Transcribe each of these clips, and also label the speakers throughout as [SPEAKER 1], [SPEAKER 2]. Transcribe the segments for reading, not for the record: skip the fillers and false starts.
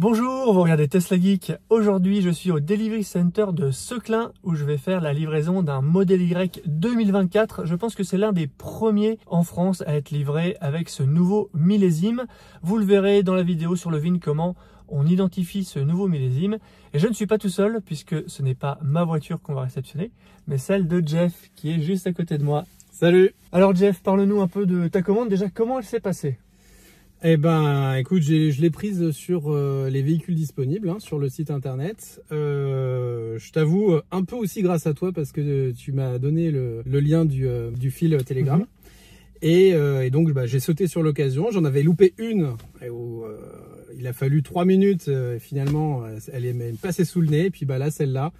[SPEAKER 1] Bonjour, vous regardez Tesla Geek. Aujourd'hui, je suis au Delivery Center de Seclin où je vais faire la livraison d'un Model Y 2024. Je pense que c'est l'un des premiers en France à être livré avec ce nouveau millésime. Vous le verrez dans la vidéo sur le VIN comment on identifie ce nouveau millésime. Et je ne suis pas tout seul puisque ce n'est pas ma voiture qu'on va réceptionner, mais celle de Jeff qui est juste à côté de moi.
[SPEAKER 2] Salut!
[SPEAKER 1] Alors Jeff, parle-nous un peu de ta commande. Déjà, comment elle s'est passée?
[SPEAKER 2] Eh ben, écoute, je l'ai prise sur les véhicules disponibles, sur le site internet. Je t'avoue, un peu aussi grâce à toi parce que tu m'as donné le lien du fil Telegram. Et donc, j'ai sauté sur l'occasion. J'en avais loupé une où il a fallu 3 minutes. Finalement, elle est même passée sous le nez. Et puis là, celle-là,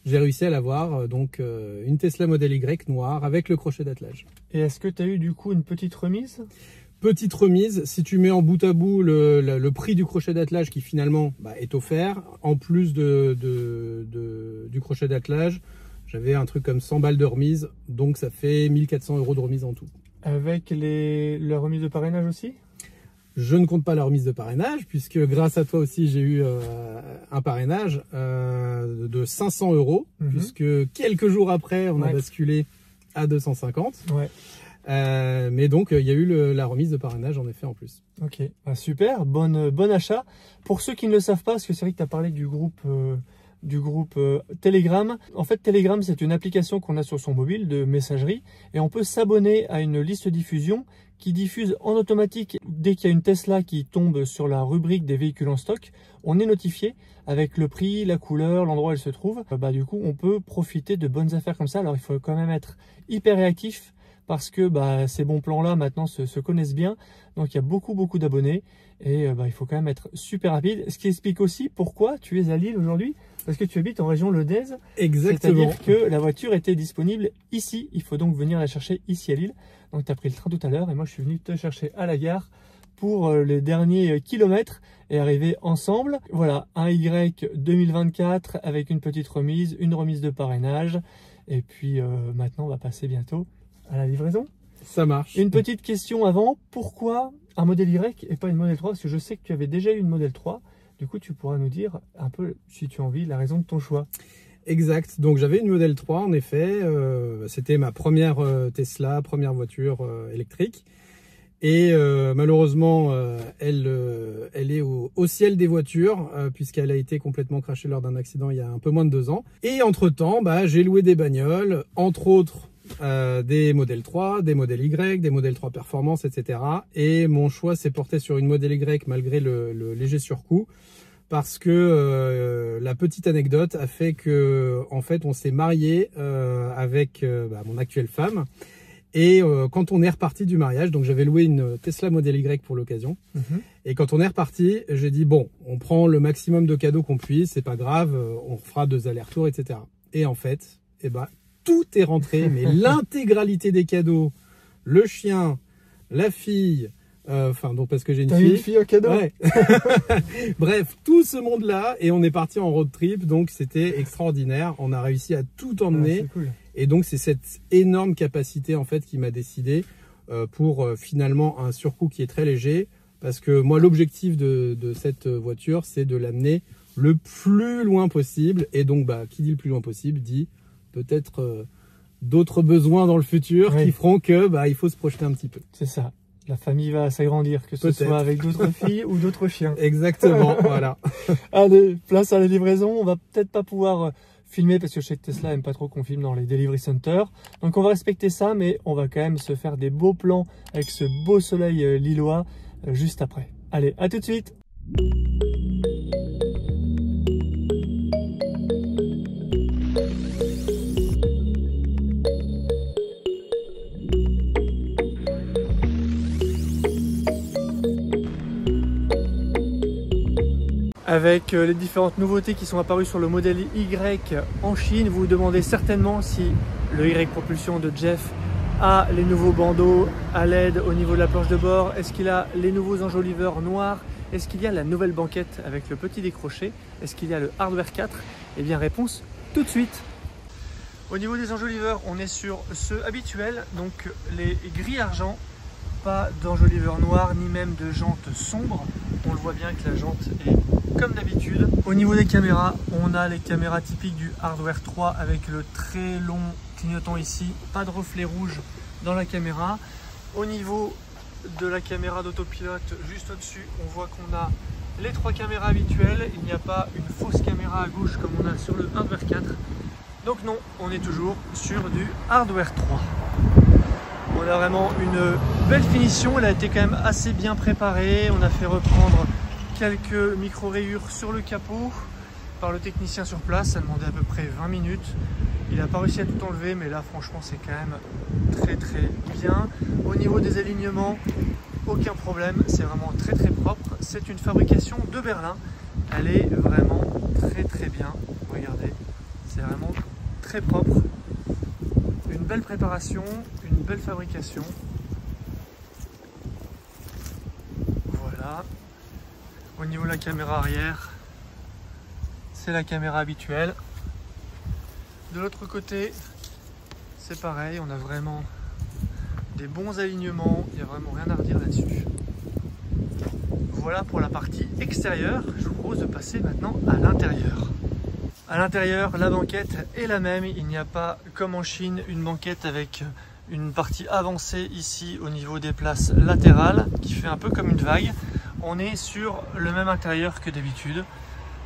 [SPEAKER 2] j'ai réussi à l'avoir. Donc, une Tesla Model Y noire avec le crochet d'attelage.
[SPEAKER 1] Et est-ce que tu as eu du coup une petite remise?
[SPEAKER 2] Petite remise, si tu mets en bout à bout le prix du crochet d'attelage qui finalement est offert, en plus du crochet d'attelage, j'avais un truc comme 100 balles de remise, donc ça fait 1400 € de remise en tout. Avec
[SPEAKER 1] la remise de parrainage aussi?
[SPEAKER 2] Je ne compte pas la remise de parrainage, puisque grâce à toi aussi j'ai eu un parrainage de 500 €, puisque quelques jours après on a basculé à 250. Ouais. Mais donc il y a eu la remise de parrainage en effet en plus.
[SPEAKER 1] Ok, super, bon achat. Pour ceux qui ne le savent pas, parce que c'est vrai que tu as parlé du groupe Telegram. En fait, Telegram, c'est une application qu'on a sur son mobile de messagerie et on peut s'abonner à une liste diffusion qui diffuse en automatique dès qu'il y a une Tesla qui tombe sur la rubrique des véhicules en stock. On est notifié avec le prix, la couleur, l'endroit où elle se trouve. Du coup, on peut profiter de bonnes affaires comme ça. Alors, il faut quand même être hyper réactif parce que ces bons plans-là, maintenant, se connaissent bien. Donc, il y a beaucoup d'abonnés et il faut quand même être super rapide. Ce qui explique aussi pourquoi tu es à Lille aujourd'hui, parce que tu habites en région Lodèze.
[SPEAKER 2] Exactement.
[SPEAKER 1] C'est-à-dire que la voiture était disponible ici. Il faut donc venir la chercher ici à Lille. Donc, tu as pris le train tout à l'heure et moi, je suis venu te chercher à la gare pour les derniers kilomètres et arriver ensemble. Voilà, un Y 2024 avec une petite remise, une remise de parrainage. Et puis, maintenant, on va passer bientôt à la livraison.
[SPEAKER 2] Ça marche.
[SPEAKER 1] Une petite question avant, pourquoi un Model Y et pas une Model 3? Parce que je sais que tu avais déjà eu une Model 3. Du coup, tu pourras nous dire un peu, si tu as envie, la raison de ton choix.
[SPEAKER 2] Exact. Donc, j'avais une Model 3, en effet. C'était ma première Tesla, première voiture électrique. Et malheureusement, elle est au ciel des voitures, puisqu'elle a été complètement crashée lors d'un accident il y a un peu moins de 2 ans. Et entre-temps, j'ai loué des bagnoles, entre autres des Model 3, des Model Y, des Model 3 Performance, etc. Et mon choix s'est porté sur une Model Y malgré le léger surcoût, parce que la petite anecdote a fait que, en fait, on s'est marié avec mon actuelle femme. Et quand on est reparti du mariage, donc j'avais loué une Tesla Model Y pour l'occasion. Et quand on est reparti, j'ai dit bon, on prend le maximum de cadeaux qu'on puisse, c'est pas grave, on fera 2 allers-retours, etc. Et en fait, tout est rentré, mais l'intégralité des cadeaux, le chien, la fille, donc parce que j'ai une fille.
[SPEAKER 1] Une fille en cadeau.
[SPEAKER 2] Ouais. Bref, tout ce monde-là, et on est parti en road trip, donc c'était extraordinaire. On a réussi à tout emmener.
[SPEAKER 1] Cool.
[SPEAKER 2] Et donc c'est cette énorme capacité en fait qui m'a décidé pour finalement un surcoût qui est très léger, parce que moi l'objectif de cette voiture c'est de l'amener le plus loin possible, et donc qui dit le plus loin possible dit peut-être d'autres besoins dans le futur qui feront que il faut se projeter un petit peu.
[SPEAKER 1] C'est ça. La famille va s'agrandir, que ce soit avec d'autres filles ou d'autres chiens.
[SPEAKER 2] Exactement, voilà.
[SPEAKER 1] Allez, place à la livraison. On va peut-être pas pouvoir filmer parce que je sais que Tesla aime pas trop qu'on filme dans les delivery centers. Donc on va respecter ça, mais on va quand même se faire des beaux plans avec ce beau soleil lillois juste après. Allez, à tout de suite. Avec les différentes nouveautés qui sont apparues sur le Model Y en Chine, vous vous demandez certainement si le Y propulsion de Jeff a les nouveaux bandeaux à LED au niveau de la planche de bord. Est-ce qu'il a les nouveaux enjoliveurs noirs? Est-ce qu'il y a la nouvelle banquette avec le petit décroché? Est-ce qu'il y a le hardware 4? Eh bien, réponse tout de suite. Au niveau des enjoliveurs, on est sur ceux habituels, donc les gris argent, pas d'enjoliveurs noirs ni même de jantes sombres. on le voit bien que la jante est comme d'habitude. Au niveau des caméras, on a les caméras typiques du Hardware 3 avec le très long clignotant ici, pas de reflet rouge dans la caméra. Au niveau de la caméra d'autopilote, juste au-dessus, on voit qu'on a les 3 caméras habituelles. Il n'y a pas une fausse caméra à gauche comme on a sur le Hardware 4. Donc non, on est toujours sur du Hardware 3. On a vraiment une belle finition, elle a été quand même assez bien préparée. On a fait reprendre quelques micro-rayures sur le capot par le technicien sur place, ça demandait à peu près 20 minutes. Il n'a pas réussi à tout enlever, mais là franchement c'est quand même très bien. Au niveau des alignements, aucun problème, c'est vraiment très propre. C'est une fabrication de Berlin, elle est vraiment très bien. Regardez, c'est vraiment très propre. Une belle préparation, une belle fabrication. Voilà. Au niveau de la caméra arrière, c'est la caméra habituelle. De l'autre côté, c'est pareil, on a vraiment des bons alignements, il n'y a vraiment rien à redire là-dessus. Voilà pour la partie extérieure. Je vous propose de passer maintenant à l'intérieur. À l'intérieur, la banquette est la même. Il n'y a pas, comme en Chine, une banquette avec une partie avancée ici au niveau des places latérales qui fait un peu comme une vague. On est sur le même intérieur que d'habitude.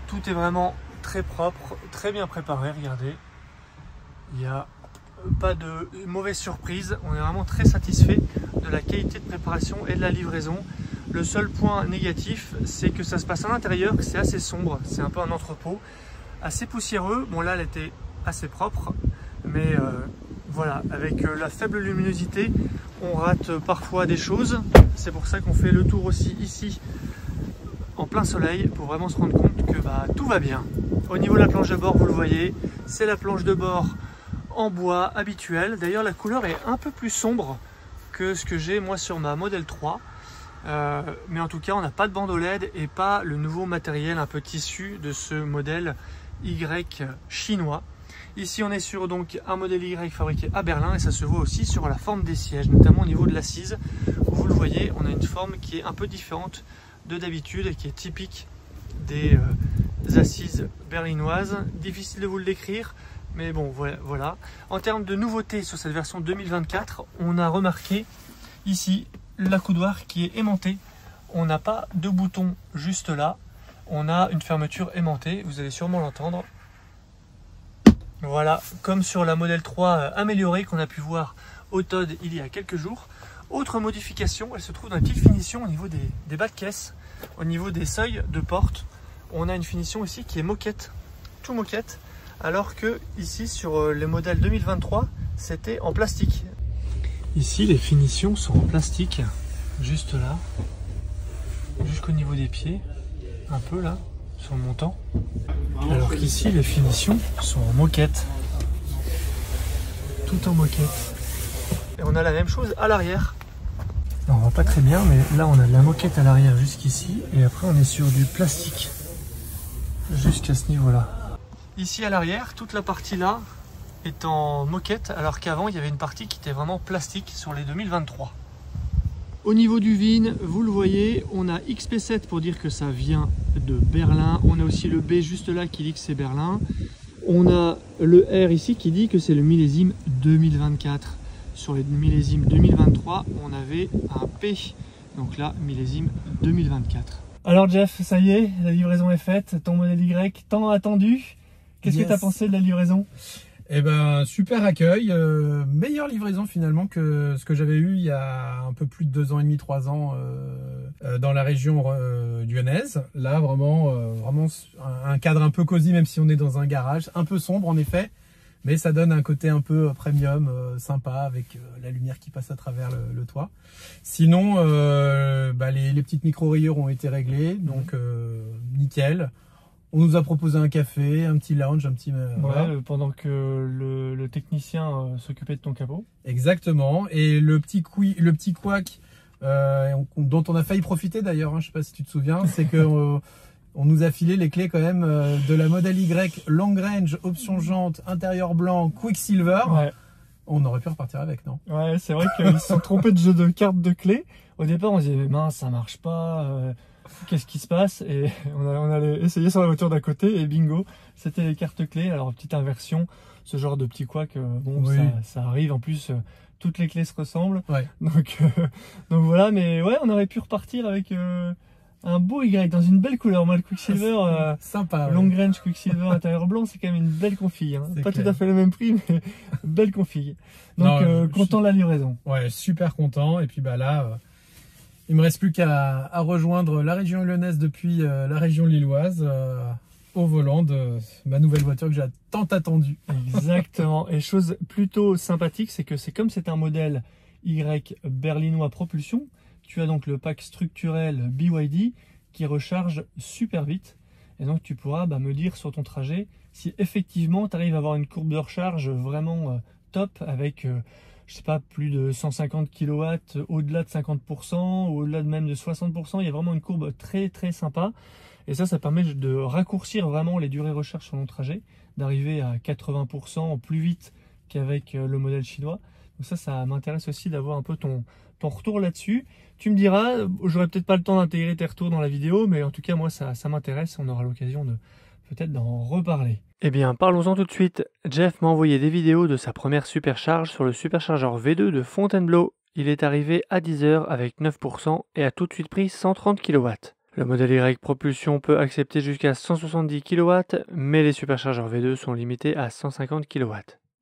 [SPEAKER 1] Tout est vraiment très propre, très bien préparé. Regardez, il n'y a pas de mauvaise surprise. On est vraiment très satisfait de la qualité de préparation et de la livraison. Le seul point négatif, c'est que ça se passe à l'intérieur, que c'est assez sombre. C'est un peu un entrepôt. Assez poussiéreux, bon là elle était assez propre, mais voilà, avec la faible luminosité, on rate parfois des choses. C'est pour ça qu'on fait le tour aussi ici, en plein soleil, pour vraiment se rendre compte que tout va bien. Au niveau de la planche de bord, vous le voyez, c'est la planche de bord en bois habituelle. D'ailleurs la couleur est un peu plus sombre que ce que j'ai moi sur ma Model 3. Mais en tout cas on n'a pas de bande OLED et pas le nouveau matériel un peu tissu de ce modèle Y chinois. Ici on est sur donc un modèle Y fabriqué à Berlin et ça se voit aussi sur la forme des sièges, notamment au niveau de l'assise. Vous le voyez, on a une forme qui est un peu différente de d'habitude et qui est typique des assises berlinoises. Difficile de vous le décrire, mais bon voilà. En termes de nouveautés sur cette version 2024, on a remarqué ici l'accoudoir qui est aimanté. On n'a pas de bouton juste là. On a une fermeture aimantée, vous allez sûrement l'entendre. Voilà, comme sur la Model 3 améliorée qu'on a pu voir au Todd il y a quelques jours. Autre modification, elle se trouve dans la petite finition au niveau des bas de caisse, au niveau des seuils de porte. On a une finition ici qui est moquette, tout moquette, alors que ici sur les modèles 2023, c'était en plastique. Ici, les finitions sont en plastique, juste là, jusqu'au niveau des pieds. Un peu là, sur le montant, alors qu'ici les finitions sont en moquette, tout en moquette. Et on a la même chose à l'arrière. On voit pas très bien, mais là on a de la moquette à l'arrière jusqu'ici, et après on est sur du plastique jusqu'à ce niveau là. Ici à l'arrière, toute la partie là est en moquette, alors qu'avant il y avait une partie qui était vraiment plastique sur les 2023. Au niveau du VIN, vous le voyez, on a XP7 pour dire que ça vient de Berlin. On a aussi le B juste là qui dit que c'est Berlin. On a le R ici qui dit que c'est le millésime 2024. Sur les millésimes 2023, on avait un P. Donc là, millésime 2024. Alors Jeff, ça y est, la livraison est faite. Ton modèle Y, tant attendu. Qu'est-ce que tu as pensé de la livraison ?
[SPEAKER 2] Eh ben, super accueil, meilleure livraison finalement que ce que j'avais eu il y a un peu plus de 2 ans et demi, 3 ans dans la région lyonnaise. Là, vraiment un cadre un peu cosy, même si on est dans un garage, un peu sombre en effet, mais ça donne un côté un peu premium, sympa, avec la lumière qui passe à travers le toit. Sinon, les petites micro-rayures ont été réglées, donc nickel. On nous a proposé un café, un petit lounge, un petit...
[SPEAKER 1] voilà. Pendant que le technicien s'occupait de ton capot. Exactement.
[SPEAKER 2] Et le petit couac dont on a failli profiter d'ailleurs, hein, je ne sais pas si tu te souviens, c'est que on nous a filé les clés quand même de la Model Y Long Range, option jante, intérieur blanc, Quicksilver. Ouais. On aurait pu repartir avec, non?
[SPEAKER 1] Ouais, c'est vrai qu'ils se sont trompés de jeu de cartes de clés. Au départ, on se disait, mince, ça marche pas. qu'est-ce qui se passe? Et on allait essayer sur la voiture d'à côté et bingo, c'était les cartes clés. Alors petite inversion, ce genre de petit couac, bon,
[SPEAKER 2] Oui.
[SPEAKER 1] ça arrive. En plus, toutes les clés se ressemblent.
[SPEAKER 2] Ouais.
[SPEAKER 1] Donc voilà, mais ouais, on aurait pu repartir avec un beau Y dans une belle couleur. Moi, le Quicksilver,
[SPEAKER 2] sympa.
[SPEAKER 1] long range Quicksilver intérieur blanc, c'est quand même une belle config. Hein. Pas
[SPEAKER 2] clair.
[SPEAKER 1] tout à fait le même prix, mais belle config. Donc content de la livraison.
[SPEAKER 2] Ouais, super content. Et puis bah là, il me reste plus qu'à rejoindre la région lyonnaise depuis la région lilloise au volant de ma nouvelle voiture que j'ai tant attendue.
[SPEAKER 1] Exactement. Et chose plutôt sympathique, c'est que c'est comme c'est un modèle Y berlinois propulsion, tu as donc le pack structurel BYD qui recharge super vite. Et donc tu pourras me dire sur ton trajet si effectivement tu arrives à avoir une courbe de recharge vraiment top avec je sais pas, plus de 150 kW, au-delà de 50%, ou au-delà de même de 60%. Il y a vraiment une courbe très très sympa. Et ça permet de raccourcir vraiment les durées de recharge sur long trajet, d'arriver à 80% plus vite qu'avec le modèle chinois. Donc ça m'intéresse aussi d'avoir un peu ton retour là-dessus. Tu me diras, j'aurai peut-être pas le temps d'intégrer tes retours dans la vidéo, mais en tout cas moi ça m'intéresse, on aura l'occasion de peut-être d'en reparler. Eh bien parlons-en tout de suite. Jeff m'a envoyé des vidéos de sa première supercharge sur le superchargeur V2 de Fontainebleau. Il est arrivé à 10h avec 9% et a tout de suite pris 130 kW. Le modèle Y propulsion peut accepter jusqu'à 170 kW, mais les superchargeurs V2 sont limités à 150 kW.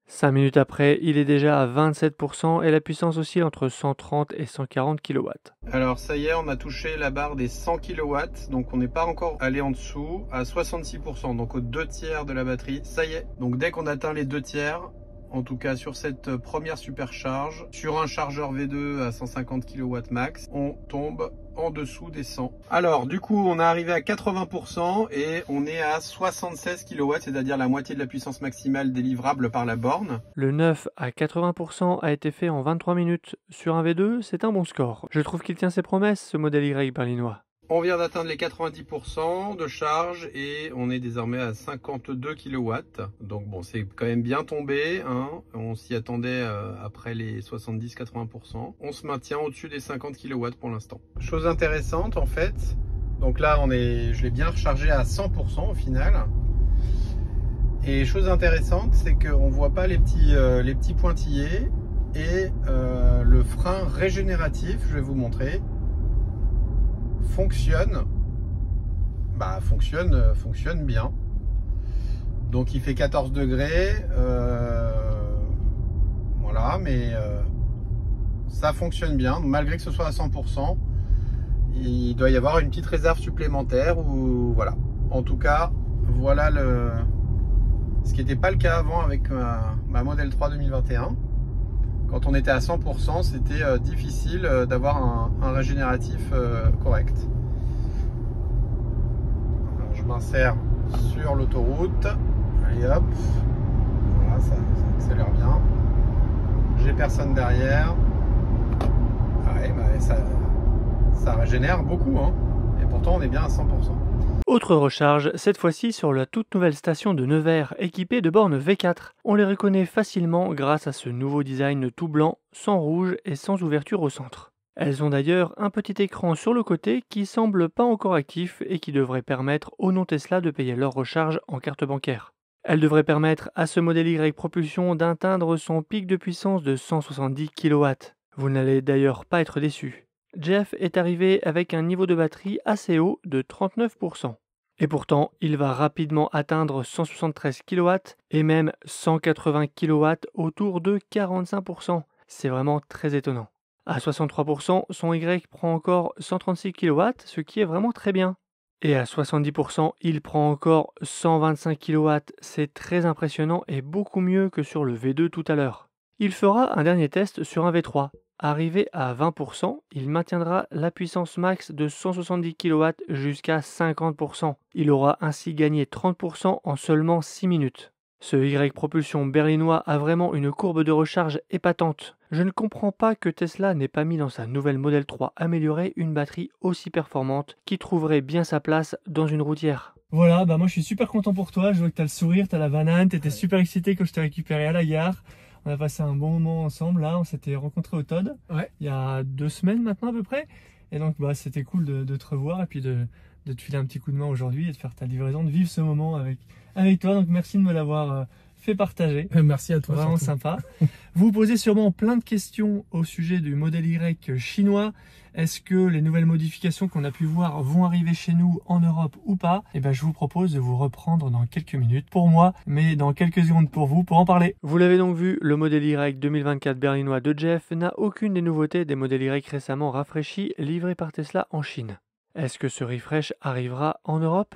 [SPEAKER 1] 5 minutes après, il est déjà à 27% et la puissance oscille entre 130 et 140 kW.
[SPEAKER 2] Alors ça y est, on a touché la barre des 100 kW, donc on n'est pas encore allé en dessous, à 66%, donc aux 2/3 de la batterie, ça y est. Donc dès qu'on atteint les 2/3, en tout cas sur cette première supercharge, sur un chargeur V2 à 150 kW max, on tombe en dessous des 100. Alors du coup on est arrivé à 80% et on est à 76 kW, c'est-à-dire la moitié de la puissance maximale délivrable par la borne.
[SPEAKER 1] Le 9 à 80% a été fait en 23 minutes. Sur un V2, c'est un bon score. Je trouve qu'il tient ses promesses, ce modèle Y berlinois.
[SPEAKER 2] On vient d'atteindre les 90% de charge et on est désormais à 52 kW. Donc bon, c'est quand même bien tombé, hein. On s'y attendait après les 70-80%. On se maintient au-dessus des 50 kW pour l'instant. Chose intéressante en fait, donc là je l'ai bien rechargé à 100% au final. Et chose intéressante, c'est qu'on ne voit pas les petits pointillés et le frein régénératif, je vais vous montrer, fonctionne bien. Donc il fait 14 degrés, voilà, mais ça fonctionne bien, malgré que ce soit à 100%. Il doit y avoir une petite réserve supplémentaire ou voilà. En tout cas, voilà ce qui n'était pas le cas avant avec ma Model 3 2021. Quand on était à 100%, c'était difficile d'avoir un régénératif correct. Alors, je m'insère sur l'autoroute. Allez hop. Voilà, ça accélère bien. J'ai personne derrière. Ouais, ça régénère beaucoup, hein. Et pourtant, on est bien à 100%.
[SPEAKER 1] Autre recharge, cette fois-ci sur la toute nouvelle station de Nevers équipée de bornes V4. On les reconnaît facilement grâce à ce nouveau design tout blanc, sans rouge et sans ouverture au centre. Elles ont d'ailleurs un petit écran sur le côté qui semble pas encore actif et qui devrait permettre aux non-Tesla de payer leur recharge en carte bancaire. Elle devrait permettre à ce modèle Y propulsion d'atteindre son pic de puissance de 170 kW. Vous n'allez d'ailleurs pas être déçus. Jeff est arrivé avec un niveau de batterie assez haut de 39%. Et pourtant, il va rapidement atteindre 173 kW et même 180 kW autour de 45%. C'est vraiment très étonnant. À 63%, son Y prend encore 136 kW, ce qui est vraiment très bien. Et à 70%, il prend encore 125 kW. C'est très impressionnant et beaucoup mieux que sur le V2 tout à l'heure. Il fera un dernier test sur un V3. Arrivé à 20%, il maintiendra la puissance max de 170 kW jusqu'à 50%. Il aura ainsi gagné 30% en seulement 6 minutes. Ce Y propulsion berlinois a vraiment une courbe de recharge épatante. Je ne comprends pas que Tesla n'ait pas mis dans sa nouvelle Model 3 améliorée une batterie aussi performante qui trouverait bien sa place dans une routière. Voilà, moi je suis super content pour toi, je vois que tu as le sourire, tu as la banane, tu étais super excité quand je t'ai récupéré à la gare. On a passé un bon moment ensemble, là, on s'était rencontrés au Todd, il y a 2 semaines maintenant à peu près. Et donc bah, c'était cool de te revoir et puis de te filer un petit coup de main aujourd'hui et de faire ta livraison, de vivre ce moment avec toi. Donc merci de me l'avoir fait partager.
[SPEAKER 2] Merci à toi.
[SPEAKER 1] Vraiment
[SPEAKER 2] surtout.
[SPEAKER 1] sympa. Vous vous posez sûrement plein de questions au sujet du modèle Y chinois. Est-ce que les nouvelles modifications qu'on a pu voir vont arriver chez nous en Europe ou pas? Et ben je vous propose de vous reprendre dans quelques minutes pour moi, mais dans quelques secondes pour vous pour en parler. Vous l'avez donc vu, le modèle Y 2024 berlinois de Jeff n'a aucune des nouveautés des modèles Y récemment rafraîchis livrés par Tesla en Chine. Est-ce que ce refresh arrivera en Europe?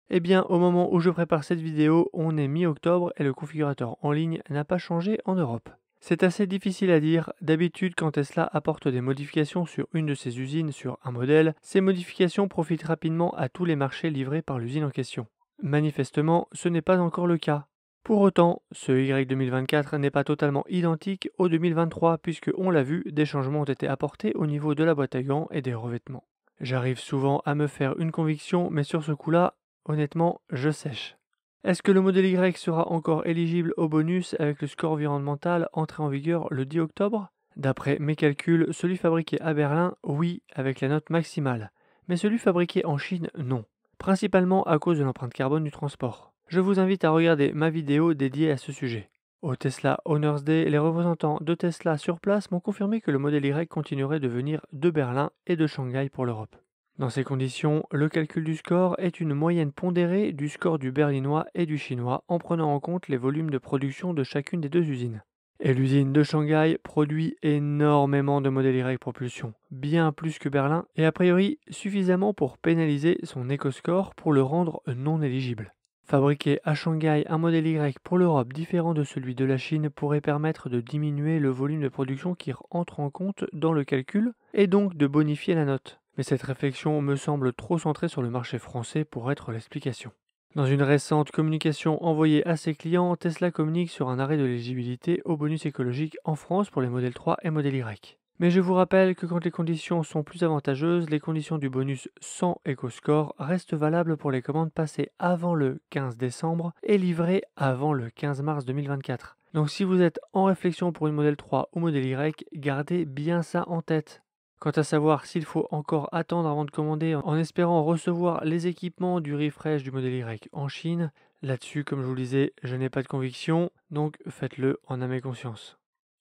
[SPEAKER 1] Eh bien, au moment où je prépare cette vidéo, on est mi-octobre et le configurateur en ligne n'a pas changé en Europe. C'est assez difficile à dire, d'habitude quand Tesla apporte des modifications sur une de ses usines sur un modèle, ces modifications profitent rapidement à tous les marchés livrés par l'usine en question. Manifestement, ce n'est pas encore le cas. Pour autant, ce Y 2024 n'est pas totalement identique au 2023 puisque, on l'a vu, des changements ont été apportés au niveau de la boîte à gants et des revêtements. J'arrive souvent à me faire une conviction, mais sur ce coup-là, honnêtement, je sèche. Est-ce que le modèle Y sera encore éligible au bonus avec le score environnemental entré en vigueur le 10 octobre? D'après mes calculs, celui fabriqué à Berlin, oui, avec la note maximale. Mais celui fabriqué en Chine, non. Principalement à cause de l'empreinte carbone du transport. Je vous invite à regarder ma vidéo dédiée à ce sujet. Au Tesla Owners Day, les représentants de Tesla sur place m'ont confirmé que le modèle Y continuerait de venir de Berlin et de Shanghai pour l'Europe. Dans ces conditions, le calcul du score est une moyenne pondérée du score du berlinois et du chinois en prenant en compte les volumes de production de chacune des deux usines. Et l'usine de Shanghai produit énormément de modèles Y propulsion, bien plus que Berlin, et a priori suffisamment pour pénaliser son éco-score pour le rendre non éligible. Fabriquer à Shanghai un modèle Y pour l'Europe différent de celui de la Chine pourrait permettre de diminuer le volume de production qui entre en compte dans le calcul, et donc de bonifier la note. Mais cette réflexion me semble trop centrée sur le marché français pour être l'explication. Dans une récente communication envoyée à ses clients, Tesla communique sur un arrêt de l'éligibilité au bonus écologique en France pour les modèles 3 et modèle Y. Mais je vous rappelle que quand les conditions sont plus avantageuses, les conditions du bonus sans éco-score restent valables pour les commandes passées avant le 15 décembre et livrées avant le 15 mars 2024. Donc si vous êtes en réflexion pour une modèle 3 ou modèle Y, gardez bien ça en tête. Quant à savoir s'il faut encore attendre avant de commander en espérant recevoir les équipements du refresh du modèle Y en Chine, là-dessus, comme je vous le disais, je n'ai pas de conviction, donc faites-le en âme et conscience.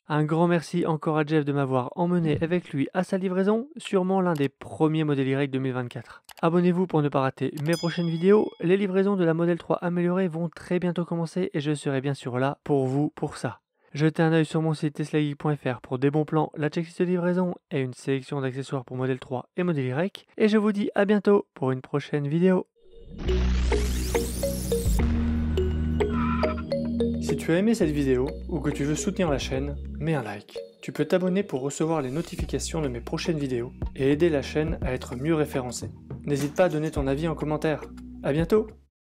[SPEAKER 1] Un grand merci encore à Jeff de m'avoir emmené avec lui à sa livraison, sûrement l'un des premiers modèles Y 2024. Abonnez-vous pour ne pas rater mes prochaines vidéos, les livraisons de la Model 3 améliorée vont très bientôt commencer et je serai bien sûr là pour vous pour ça. Jetez un œil sur mon site teslageek.fr pour des bons plans, la checklist de livraison et une sélection d'accessoires pour modèle 3 et modèle Y. Et je vous dis à bientôt pour une prochaine vidéo. Si tu as aimé cette vidéo ou que tu veux soutenir la chaîne, mets un like. Tu peux t'abonner pour recevoir les notifications de mes prochaines vidéos et aider la chaîne à être mieux référencée. N'hésite pas à donner ton avis en commentaire. À bientôt!